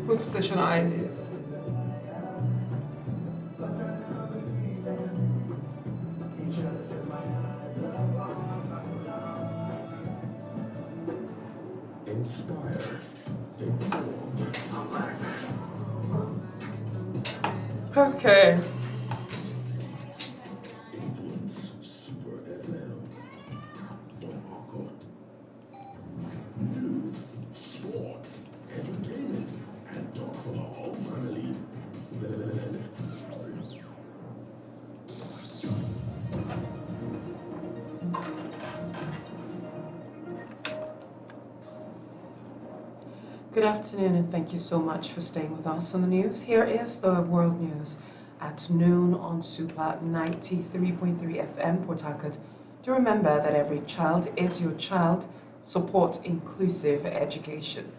Food station ideas. Inspire, inform. Okay. Influence Super FM. News, sports, entertainment, and talk for the whole family. Good afternoon, and thank you so much for staying with us on the news. Here is the world news at noon on Super 93.3 FM Port Harcourt. To remember that every child is your child, support inclusive education.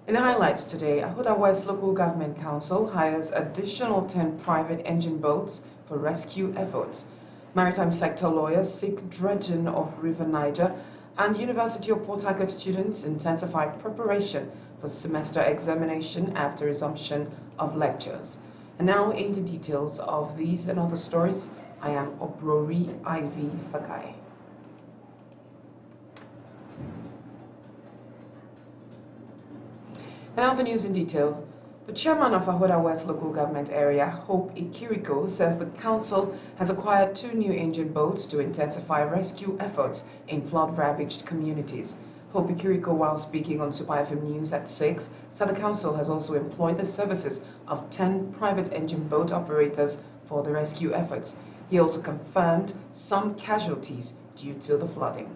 In the highlights today, Ahoda West Local Government Council hires additional 10 private engine boats for rescue efforts. Maritime sector lawyers seek dredging of River Niger, and University of Port Harcourt students intensify preparation for semester examination after resumption of lectures. And now in the details of these and other stories, I am Obrori Ivy Fakai. And now the news in detail. The chairman of Ahoda West Local Government Area, Hope Ikiriko, says the council has acquired 2 new engine boats to intensify rescue efforts in flood-ravaged communities. Hope Ikiriko, while speaking on Super FM News at 6, said the council has also employed the services of 10 private engine boat operators for the rescue efforts. He also confirmed some casualties due to the flooding.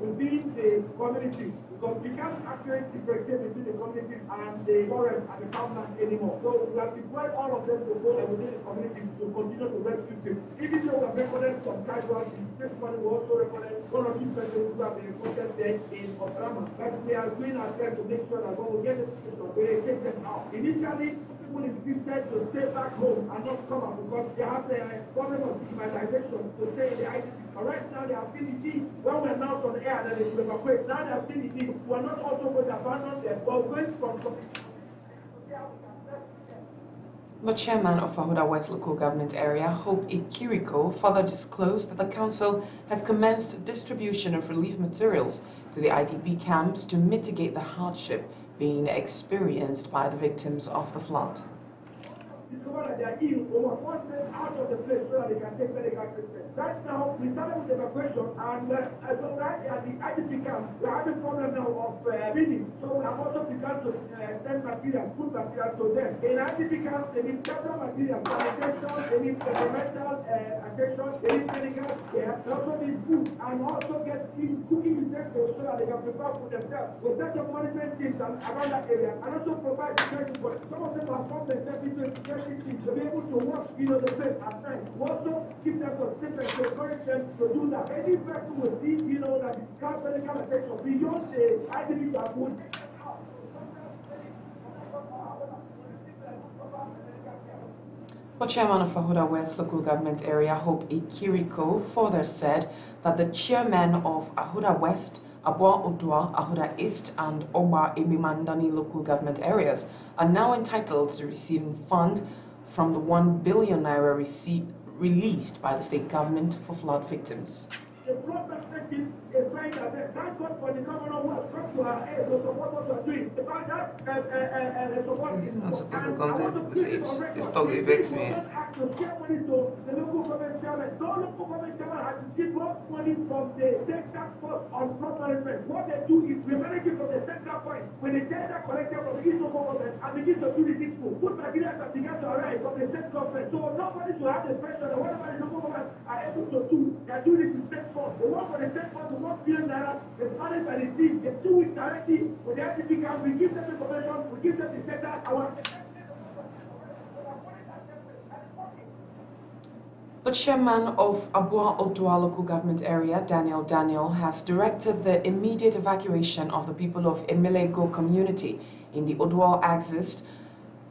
Within the community, because we can't actually differentiate between the community and the forest and the farmland anymore. So we have deployed all of them to go within the community to continue to rescue people. Even though we have recorded some casualties, this morning we also recorded one of these persons who have been reported dead in Obrama. But we are doing our best to make sure that when we get the situation, we take them out. Initially, people insisted to stay back home and not come out because they have the problem of stigmatization to stay in the IDP. But right now they have seen the need. When we're now on the air, then they will evacuate. Now they have seen the need. We're not also going to abandon them, but we're going from The chairman of Ahoda West Local Government Area, Hope Ikiriko, further disclosed that the council has commenced distribution of relief materials to the IDP camps to mitigate the hardship being experienced by the victims of the flood. discover that they are ill, we must force them out of the place so that they can take medical treatment. Right now, we started with evacuation, and so right at the IDP camp, we are having problem now of feeding. So we have also begun to send material, food material to them. In IDP camp, they need several materials, sanitation, they need environmental attention, they need medical care, they also need food, and also get cooking utensils so that they can prepare for themselves. We set up monitoring teams around that area, and also provide security. But some of them have formed themselves into to be able to watch the place at night. We also keep them consistent to encourage them to do that. Any person will see, that the camp medical attention beyond the IDP that would. The chairman of Ahoda West Local Government Area, Hope Ikiriko, further said that the chairmen of Ahoda West, Abua Odua, Ahoda East, and Oba Ibimandani local government areas are now entitled to receiving funds from the 1 billion naira released by the state government for flood victims. The flood perspective is trying to thank God for the governor who has come to our aid to support what we are doing. The fact that support This is not supposed to come there because this talk affects me. To share money to the local government chairman. No local government chairman has to give us money from the state tax force on flood management. What they do is we manage it from the central point. When the data collected from the east local government and begin to do the needful, put materials that begin to arrive from the state government. So nobody should have the pressure that whatever the local government are able to do, they are doing it in state force. The one for the state force, the 1 billion naira, is managed by the team. The 2 weeks directly with the IDP camp, we give them information, we give them the data. The chairman of Abua Odua local government area, Daniel, has directed the immediate evacuation of the people of Emelego community in the Odua axis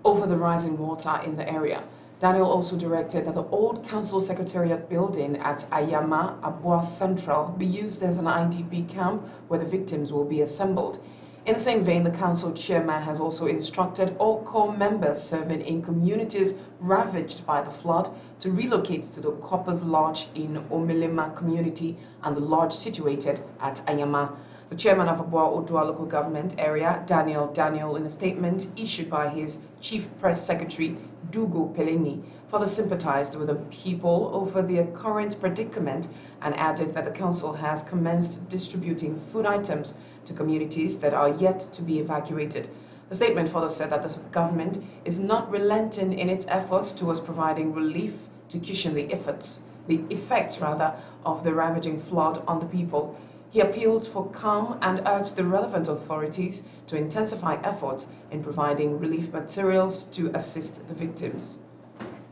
over the rising water in the area. Daniel also directed that the old council secretariat building at Ayama, Abua Central, be used as an IDP camp where the victims will be assembled. In the same vein, the council chairman has also instructed all core members serving in communities ravaged by the flood to relocate to the Coppers Lodge in Omelema community and the lodge situated at Ayama. The chairman of Abua Odua local government area, Daniel, in a statement issued by his chief press secretary, Dugo Peleni, further sympathized with the people over their current predicament and added that the council has commenced distributing food items to communities that are yet to be evacuated. The statement further said that the government is not relenting in its efforts towards providing relief to cushion the effects of the ravaging flood on the people. He appealed for calm and urged the relevant authorities to intensify efforts in providing relief materials to assist the victims.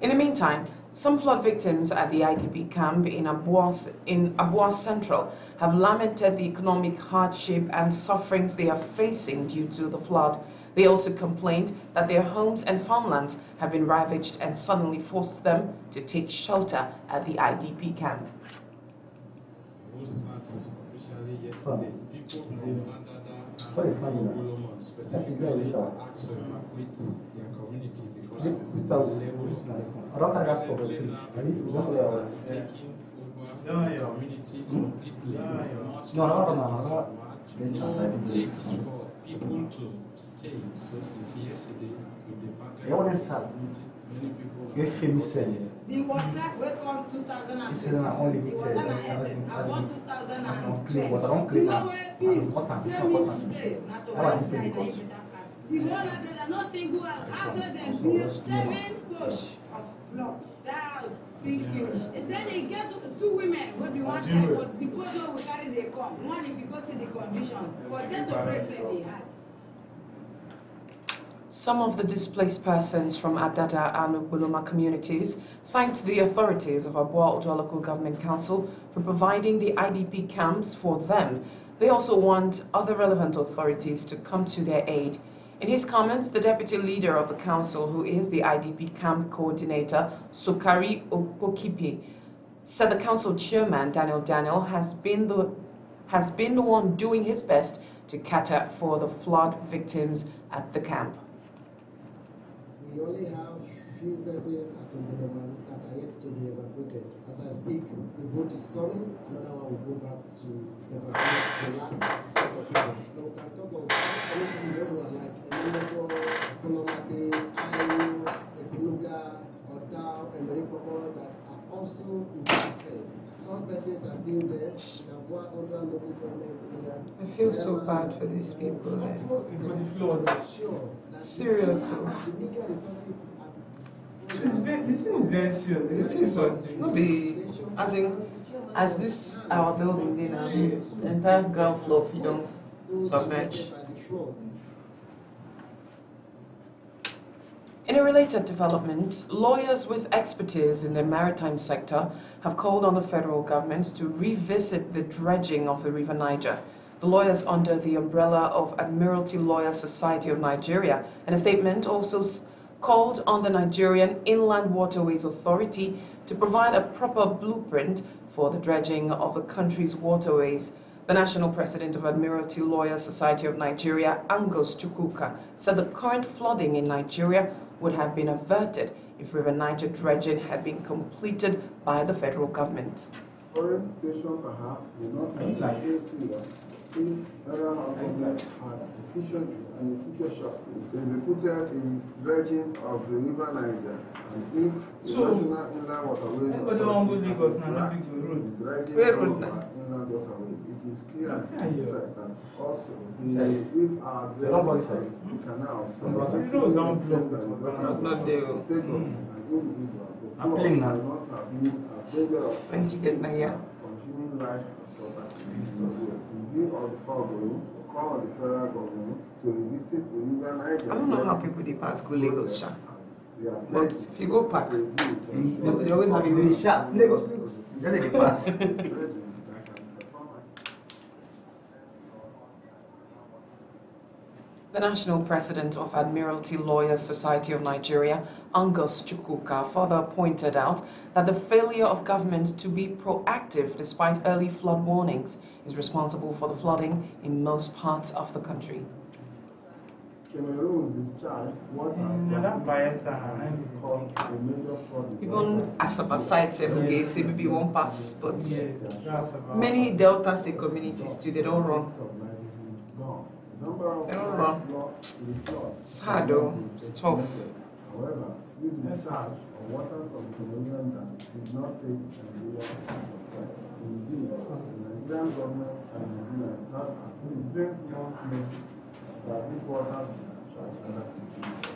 In the meantime, some flood victims at the IDP camp in Abua Central have lamented the economic hardship and sufferings they are facing due to the flood. They also complained that their homes and farmlands have been ravaged and suddenly forced them to take shelter at the IDP camp. Yesterday, people from Adada and Ogolomon specifically asked to evacuate their community because of the level of taking over the community completely. No place for people to stay. So since yesterday, we departed. Many people the water will come 2015. The water na SS. I want 2012. You know where it is? Tell me today. Not to one side. The whole of there are not single house. After them build 7 coach of blocks. That house still finished. And then they get 2 women will be one time for the person will carry they come. One if you go see the condition. For them to break safe he had. Some of the displaced persons from Adada and Ogboloma communities thanked the authorities of Abua Odua Local Government Council for providing the IDP camps for them. They also want other relevant authorities to come to their aid. In his comments, the deputy leader of the council, who is the IDP camp coordinator, Sokari Okokipi, said the council chairman, Daniel, has been the one doing his best to cater for the flood victims at the camp. We only have few persons at Ogoloma that are yet to be evacuated. As I speak, the boat is coming, another one will go back to evacuate the last set of people. Then we can talk of anything like Eminebo, Kolomade, Ayo, Ekunuga, Odao, Emerikoko that are also impacted. Some persons are still there. I feel so bad for these people. Seriously. The thing is very serious. It is not be as this our building did now, the entire ground floor you don't submerge. In a related development, lawyers with expertise in the maritime sector have called on the federal government to revisit the dredging of the River Niger. The lawyers under the umbrella of Admiralty Lawyer Society of Nigeria, in a statement also called on the Nigerian Inland Waterways Authority to provide a proper blueprint for the dredging of the country's waterways. The national president of Admiralty Lawyer Society of Nigeria, Angus Chukwuka, said the current flooding in Nigeria would have been averted if River Niger dredging had been completed by the federal government. Foreign station perhaps will not have been so serious if federal government had sufficiently and efficaciously executed the dredging of the River Niger, and if the National Inland Waterways Authority had the dredging of inland waterways, it is clear that also if our dredging of canals and consuming life and property. In view of the foregoing, call on the federal government to revisit the River Niger. I don't know how people they pass go Lagos, Sha. But if you go back, you always have a really sharp Lagos. Just like the pass. The national president of Admiralty Lawyers Society of Nigeria, Angus Chukwuka, further pointed out that the failure of government to be proactive despite early flood warnings is responsible for the flooding in most parts of the country. Even Asaba side, okay, say maybe one pass, but many Delta State communities too, they don't run. They don't run. It's hard though, it's tough. However, this discharge of water from Cameroonian dam did not take Nigeria as surprise. Indeed, the Nigerian government and Nigerians have at least 6 months notice that this water will be discharged under security.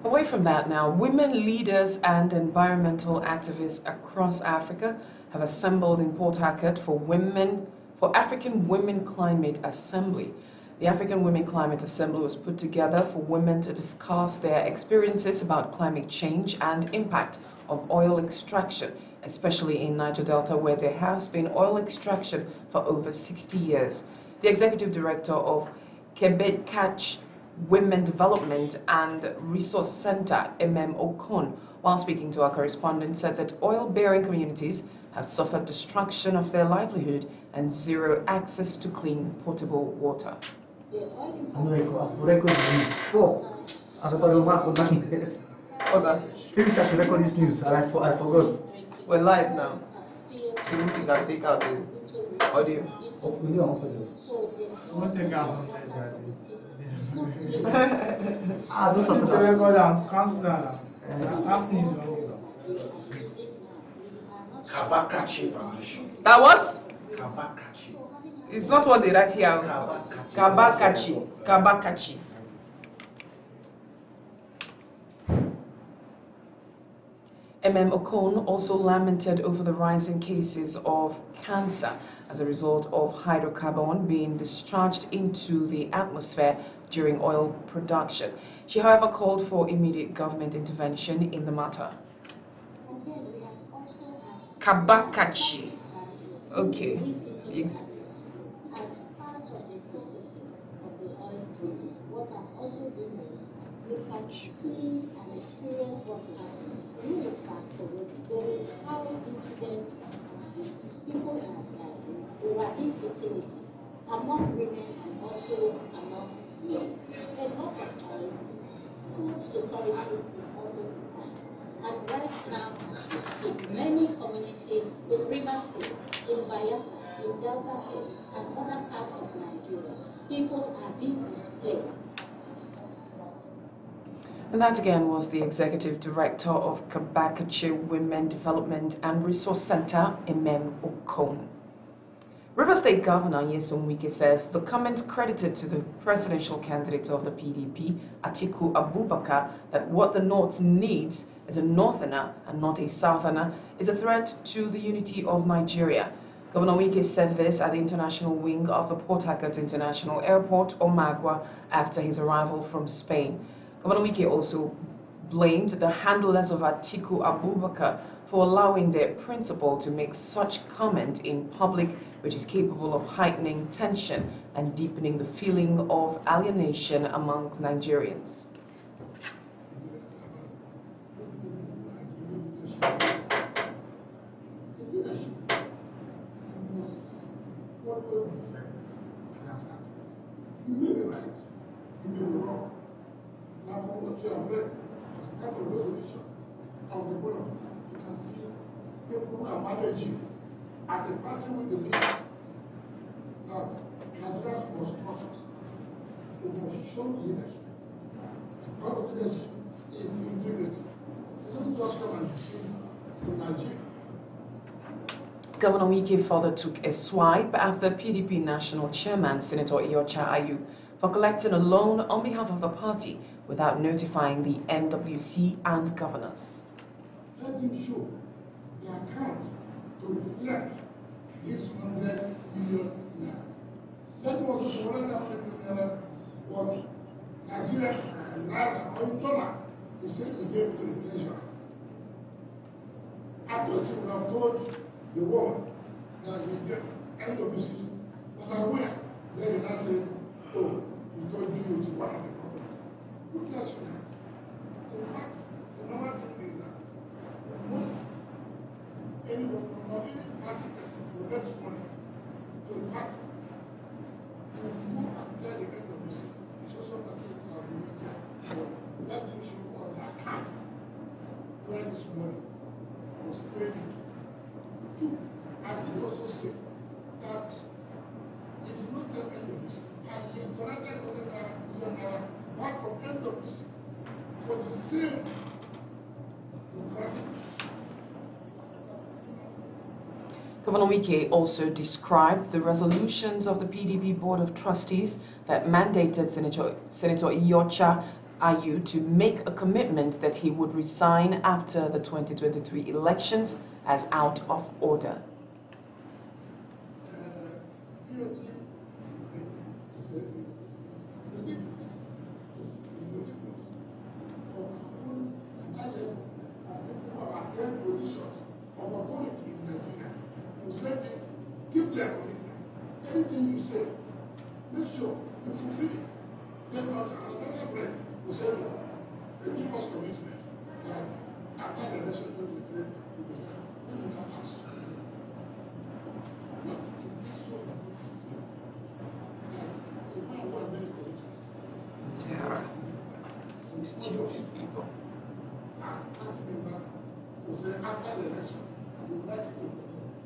Away from that now, women leaders and environmental activists across Africa have assembled in Port Harcourt for African Women Climate Assembly. The African Women Climate Assembly was put together for women to discuss their experiences about climate change and impact of oil extraction, especially in Niger Delta, where there has been oil extraction for over 60 years. The executive director of Quebec Catch Women Development and Resource Center, Okon, while speaking to our correspondent, said that oil-bearing communities have suffered destruction of their livelihood and zero access to clean, potable water. Finish, I should record this news, and I forgot. We're live now, so we can take out the audio. Those are the record and cancel that. Kabakachi Foundation. That what? Kabakachi. It's not what they write here. Kabakachi. Kabakachi. Okon also lamented over the rising cases of cancer as a result of hydrocarbon being discharged into the atmosphere during oil production. She, however, called for immediate government intervention in the matter. Kabakachi. Okay. As part of the processes of the oil drilling, what has also been made, we can see and experience what happened. Rules are correct. There is how incidents people are dying. There are infertility among women and also among men. A lot of time, food security is also important. And right now, as we speak, many communities in Rivers State, in Bayelsa, in Delta State, and other parts of Nigeria, people are being displaced. And that again was the executive director of Kabakachi Women Development and Resource Center, Okon. River State Governor Nyesom Wike says the comment credited to the presidential candidate of the PDP, Atiku Abubakar, that what the North needs is a northerner and not a southerner is a threat to the unity of Nigeria. Governor Wike said this at the international wing of the Port Harcourt International Airport, Omagua, after his arrival from Spain. Governor Wike also blamed the handlers of Atiku Abubakar for allowing their principal to make such comment in public, which is capable of heightening tension and deepening the feeling of alienation amongst Nigerians. You may be right, you may be wrong. Now, from what you have read, as part of resolution of the board of it, you can see people who are managing as a party with the lead that Nigerians must process. We must show leadership. And part of leadership is integrity. They don't just come and deceive in Nigeria. Governor Wike further took a swipe at the PDP national chairman, Senator Iyorchia Ayu, for collecting a loan on behalf of the party without notifying the NWC and governors. Let him show the account to reflect this 100 million naira. That was the 100 million naira was Nigeria naira or in dollar. He said he gave it to the treasurer. I thought he would have told the world that the NWC was aware. Then he now said, oh, he told you to one of the governors. Who tells you that? In fact, the normal thing is that once anyone from any party person donates money to the party, you will go and tell the NWC, so person have donated money. Let them show on the account where this money was paid into. Two, I did also say that he did not tell NWC, and he collected $100 million back from NWC for the same democratic. Governor Wike also described the resolutions of the PDP Board of Trustees that mandated Senator Iyorchia Ayu to make a commitment that he would resign after the 2023 elections as out of order. Keep their commitment. Anything you say, make sure you fulfill it. Then another friend will say, they give us commitment that after the election 2023, you will say, we will not ask. What is this so important thing? That the man who has made a commitment. Terror. Stupid people. As party member will say, after the election, you will like to go.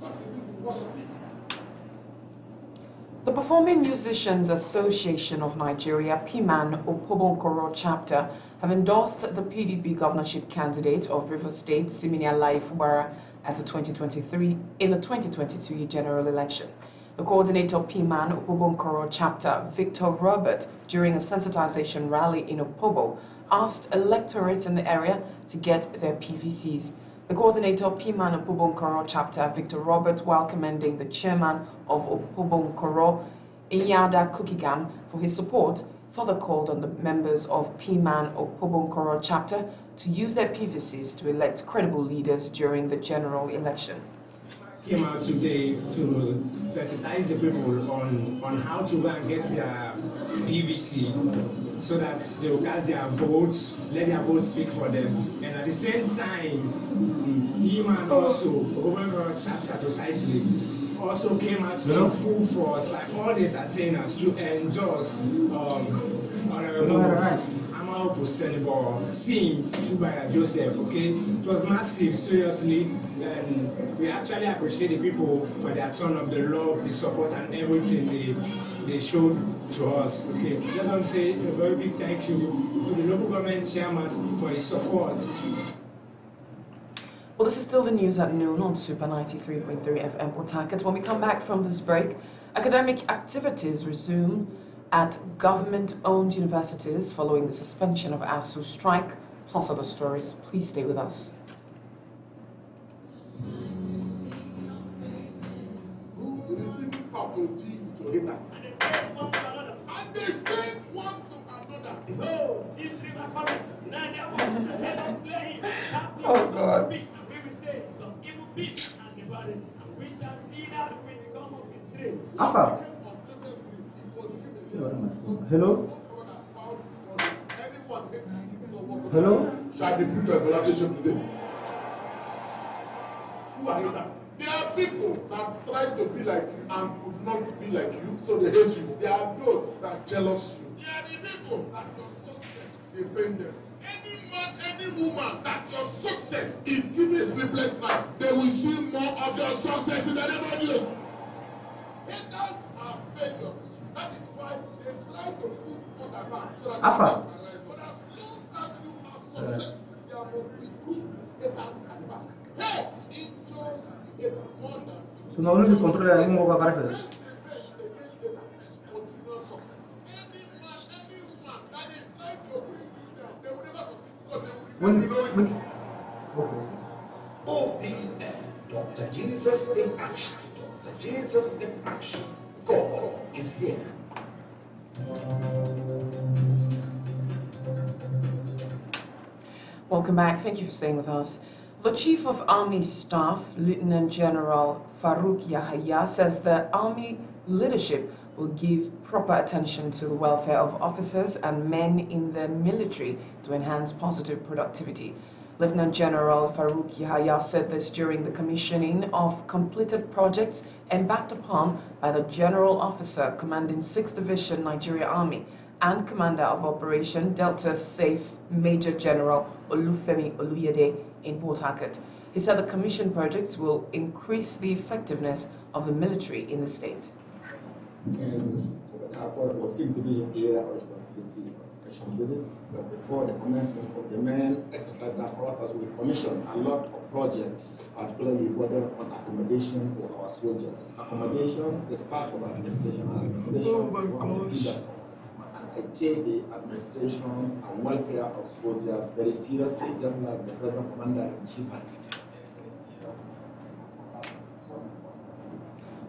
That's even the worst of it. The Performing Musicians Association of Nigeria, PMAN Opobonkoro chapter, have endorsed the PDP governorship candidate of Rivers State, Siminia Laifubara, as the 2023 general election. The coordinator of PMAN Opobonkoro chapter, Victor Robert, during a sensitization rally in Opobo, asked electorates in the area to get their PVCs. The coordinator of PMAN Opobonkoro chapter, Victor Robert, while commending the chairman of Opobonkoro, Inyada Kukigam, for his support, further called on the members of PMAN Opobonkoro chapter to use their PVCs to elect credible leaders during the general election. Came out today to sensitize the people on how to go and get their PVC so that they will cast their votes, let their votes speak for them. And at the same time, him and also Opobonkoro chapter precisely also came out in full force, like all the entertainers, to endorse Honorable Amaopo Senibor, Sim Shubaya Joseph, okay? It was massive, seriously, and we actually appreciate the people for their turn of the love, the support, and everything they showed to us, okay? Let them say a very big thank you to the local government chairman for his support. Well, this is still the news at noon on Super 93.3 FM Port Harcourt. When we come back from this break, academic activities resume at government-owned universities following the suspension of ASU strike, plus other stories. Please stay with us. And they say one to another. No, these three are coming. Let us slay him. Oh, God. We will say some evil beats and devour him. And we shall see that when we come of his dream. Alpha. Hello? Hello? Shall be put to evaluation today. Who are haters? There are people that try to be like you and could not be like you, so they hate you. There are those that jealous you. There are the people that your success they pain them. Any man, any woman that your success is giving sleepless night, they will see more of your success in the name of Jesus. Haters are failures. That is why they try to put on the map so that Alpha. but as long as you are successful, there must be good haters at the back. Hate injures the more than So now only the controller and move over continual success. Any man, any woman that is trying to bring you down, they will never succeed because they will remain below you. Okay. OPN, Dr. Jesus in action. Dr. Jesus in action. God is here. Welcome back. Thank you for staying with us. The Chief of Army Staff, Lieutenant General Farouk Yahaya, says the Army leadership will give proper attention to the welfare of officers and men in the military to enhance positive productivity. Lieutenant General Farouk Yahaya said this during the commissioning of completed projects embarked upon by the General Officer commanding 6th Division Nigeria Army and Commander of Operation Delta Safe Major General Olufemi Oluyede in Port Harcourt. He said the commissioned projects will increase the effectiveness of the military in the state. And Port Harcourt was 6th Division area of responsibility operation visit, but before the commencement of the main exercise that purpose, we commissioned a lot of projects, particularly whether on accommodation for our soldiers. Accommodation is part of administration, and administration is one of the biggest. I take the administration and welfare of soldiers very seriously, just like the President Commander-in-Chief has taken it very seriously.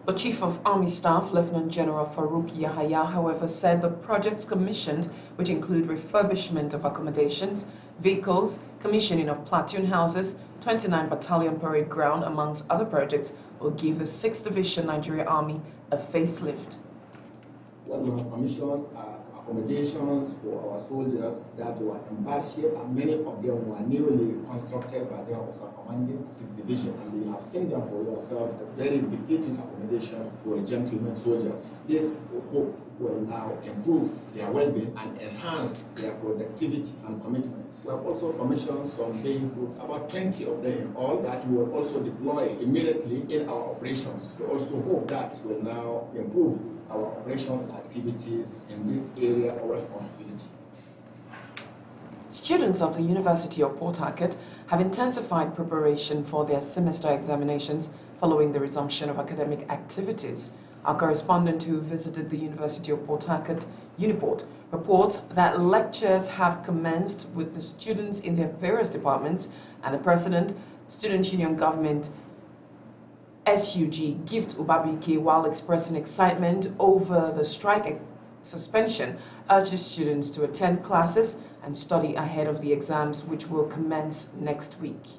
The Chief of Army Staff, Lieutenant General Farouk Yahaya, however, said the projects commissioned, which include refurbishment of accommodations, vehicles, commissioning of platoon houses, 29 Battalion Parade Ground, amongst other projects, will give the 6th Division Nigeria Army a facelift. What we have commissioned are accommodations for our soldiers that were in bad shape, and many of them were newly reconstructed by General Officer Commanding 6th Division, and you have seen them for yourselves, a very befitting accommodation for gentlemen soldiers. This, we hope, will now improve their well-being and enhance their productivity and commitment. We have also commissioned some vehicles, about 20 of them in all, that we will also deploy immediately in our operations. We also hope that will now improve our operational activities in this area of responsibility. Students of the University of Port Harcourt have intensified preparation for their semester examinations following the resumption of academic activities. Our correspondent who visited the University of Port Harcourt, Uniport, reports that lectures have commenced with the students in their various departments, and the President, Student Union Government, SUG, Gift Ubabike, while expressing excitement over the strike suspension, urged students to attend classes and study ahead of the exams, which will commence next week.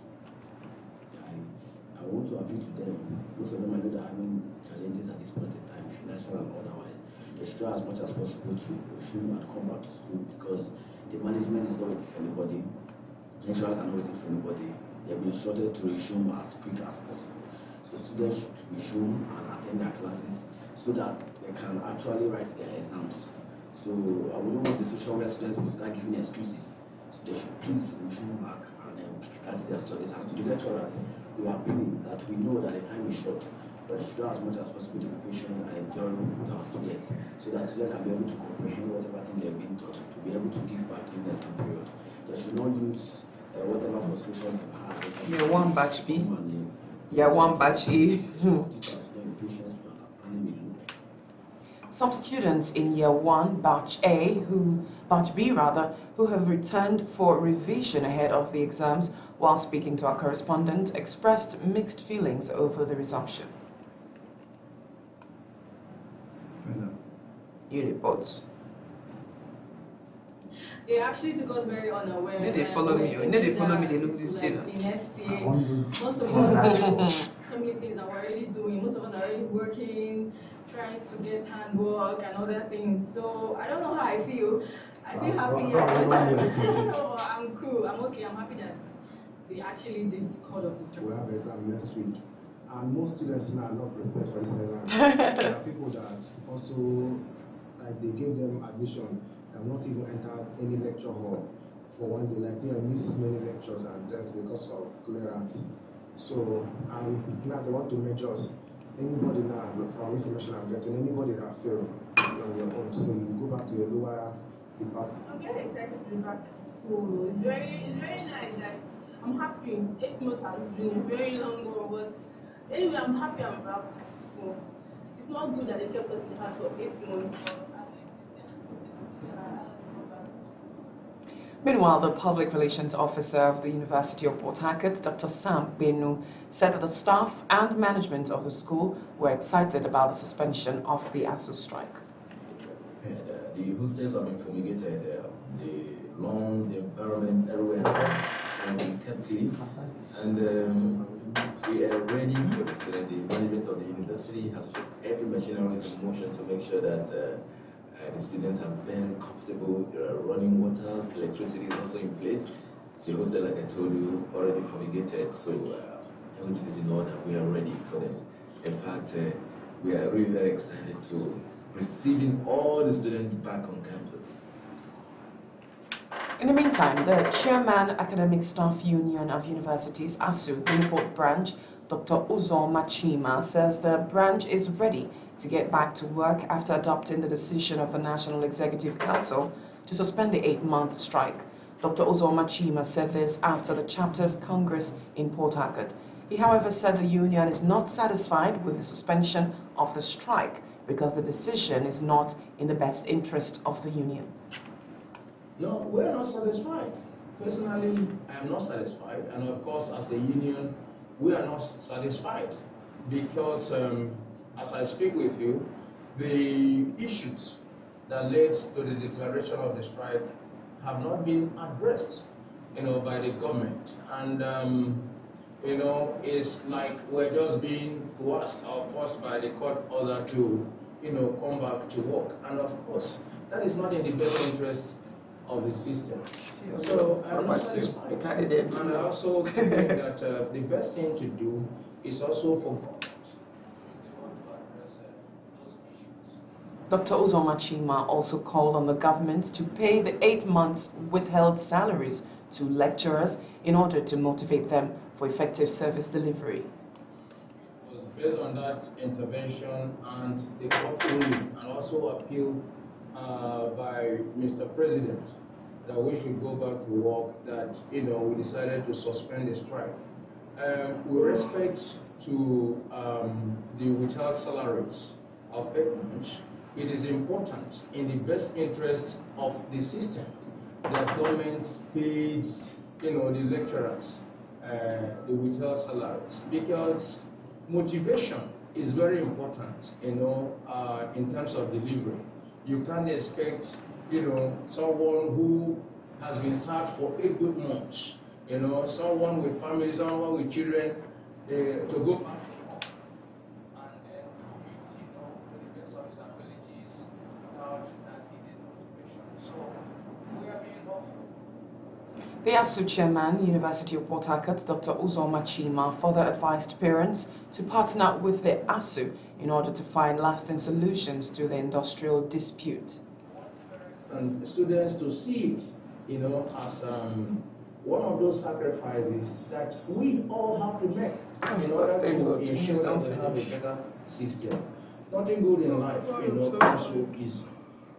I want to appeal to them. Most of them I know that are having challenges at this point in time, financial and otherwise. They should try as much as possible to resume and come back to school, because the management is not waiting for anybody. Lecturers are not waiting for anybody. They have been instructed to resume as quick as possible. So students should resume and attend their classes so that they can actually write their exams. So I wouldn't want the social media students to start giving excuses. So they should please resume back and kickstart their studies. And to the lecturers, we are appealing that we know that the time is short, but should do as much as possible to be patient and endure with our students, so that students can be able to comprehend whatever thing they've been taught, to be able to give back in the exam period. They should not use whatever frustrations they've had. Yeah, one batch B. Yeah, one batch A. Some students in Year 1, Batch B, who have returned for revision ahead of the exams, while speaking to our correspondent, expressed mixed feelings over the resumption. Uniports. They actually took us very unaware. They follow me. They follow me. They look this thing. The next year, most of us know so many things that we're already doing. Most of us are already working, trying to get handwork and other things. So I don't know how I feel. I feel happy. No, I'm cool. I'm okay. I'm happy that they actually did call off the strike. We have exam next week, and most students now are not prepared for this exam. There are people that also, like, they gave them admission. Have not even entered any lecture hall for one day. Like, they missed many lectures and tests because of clearance. So, and now they want to measure us. Anybody now, from information I'm getting, anybody that failed on your own, so you go back to your lower department. I'm very excited to be back to school. It's very nice. Like, I'm happy. 8 months has been a very long one, but anyway, I'm happy I'm back to school. It's not good that they kept us in the house for 8 months, but at least it's still Meanwhile, the Public Relations Officer of the University of Port Harcourt, Dr. Sam Benu, said that the staff and management of the school were excited about the suspension of the ASU strike. The hostess have been fumigated. The lawn, the environment, everywhere we kept clean. And we are ready for the student. The management of the university has put every machinery in motion to make sure that the students are very comfortable. There are running waters, electricity is also in place. The hostel, like I told you, already fumigated, so everything is in order. We are ready for them. In fact, we are really very excited to receiving all the students back on campus. In the meantime, the Chairman, Academic Staff Union of Universities, ASU, Newport Branch, Dr. Uzoma Chima, says the branch is ready to get back to work after adopting the decision of the National Executive Council to suspend the 8-month strike. Dr. Uzoma Chima said this after the chapter's Congress in Port Harcourt. He, however, said the union is not satisfied with the suspension of the strike because the decision is not in the best interest of the union. No, we're not satisfied. Personally, I am not satisfied. And of course, as a union, we are not satisfied because as I speak with you, the issues that led to the declaration of the strike have not been addressed, by the government. And, it's like we're just being coerced or forced by the court order to, come back to work. And of course, that is not in the best interest of the system. So I'm not satisfied. And I also think that the best thing to do is also for government to address those issues. Dr. Uzoma Chima also called on the government to pay the 8 months withheld salaries to lecturers in order to motivate them for effective service delivery. It was based on that intervention and the court ruling, and also appealed by Mr. President that we should go back to work, that we decided to suspend the strike. With respect to the withheld salaries of 8 months, it is important in the best interest of the system that government pays the lecturers the withheld salaries, because motivation is very important in terms of delivery. You can't expect, someone who has been served for 8 good months, someone with family, someone with children, to go back to work and then do it, to the best of his abilities without that needed motivation. So we are being hopeful. The ASU chairman, University of Port Harcourt, Dr. Uzoma Chima, further advised parents to partner with the ASU in order to find lasting solutions to the industrial dispute. And students to see it, as one of those sacrifices that we all have to make in order to ensure that we have a better system. Nothing good in life, comes so easy.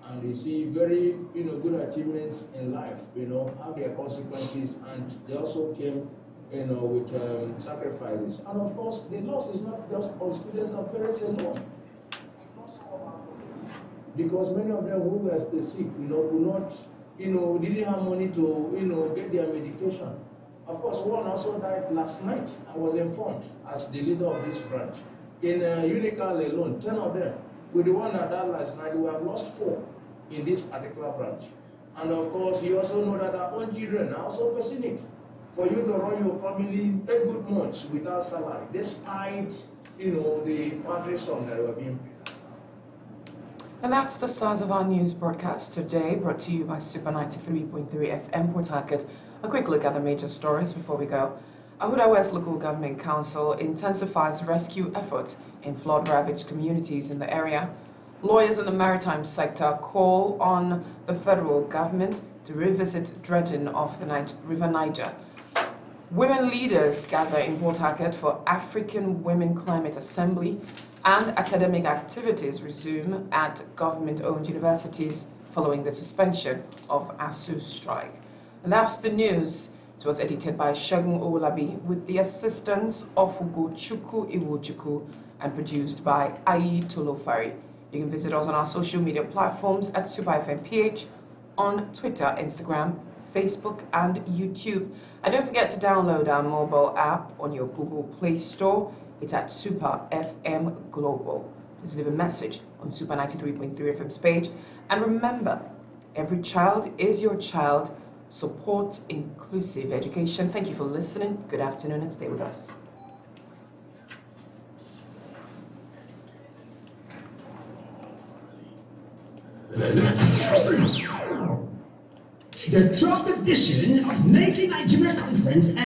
And you see very, good achievements in life, have their consequences, and they also came, with sacrifices. And of course, the loss is not just of students and parents alone. We've lost some of our colleagues, because many of them who were sick, could not, didn't have money to, get their medication. Of course, one also died last night. I was informed as the leader of this branch. In Unical alone, 10 of them. With the one that died last night, we have lost 4 in this particular branch. And of course, you also know that our own children are also facing it. For you to run your family 8 good months without salary, despite, the country song that were being paid. And that's the size of our news broadcast today, brought to you by Super 93.3 FM Port Harcourt. A quick look at the major stories before we go. Ahuda West Local Government Council intensifies rescue efforts in flood-ravaged communities in the area. Lawyers in the maritime sector call on the federal government to revisit dredging of the River Niger. Women leaders gather in Port Harcourt for African Women Climate Assembly, and academic activities resume at government-owned universities following the suspension of ASU strike. And that's the news. It was edited by Shagun Olabi with the assistance of Ugochukwu Iwochukwu and produced by Ayi Tolofari. You can visit us on our social media platforms at Super FM PH on Twitter, Instagram, Facebook, and YouTube. And don't forget to download our mobile app on your Google Play Store. It's at Super FM Global. Please leave a message on Super 93.3 FM's page. And remember, every child is your child, support inclusive education. Thank you for listening. Good afternoon and stay with us. The 12th edition of Making Nigeria Conference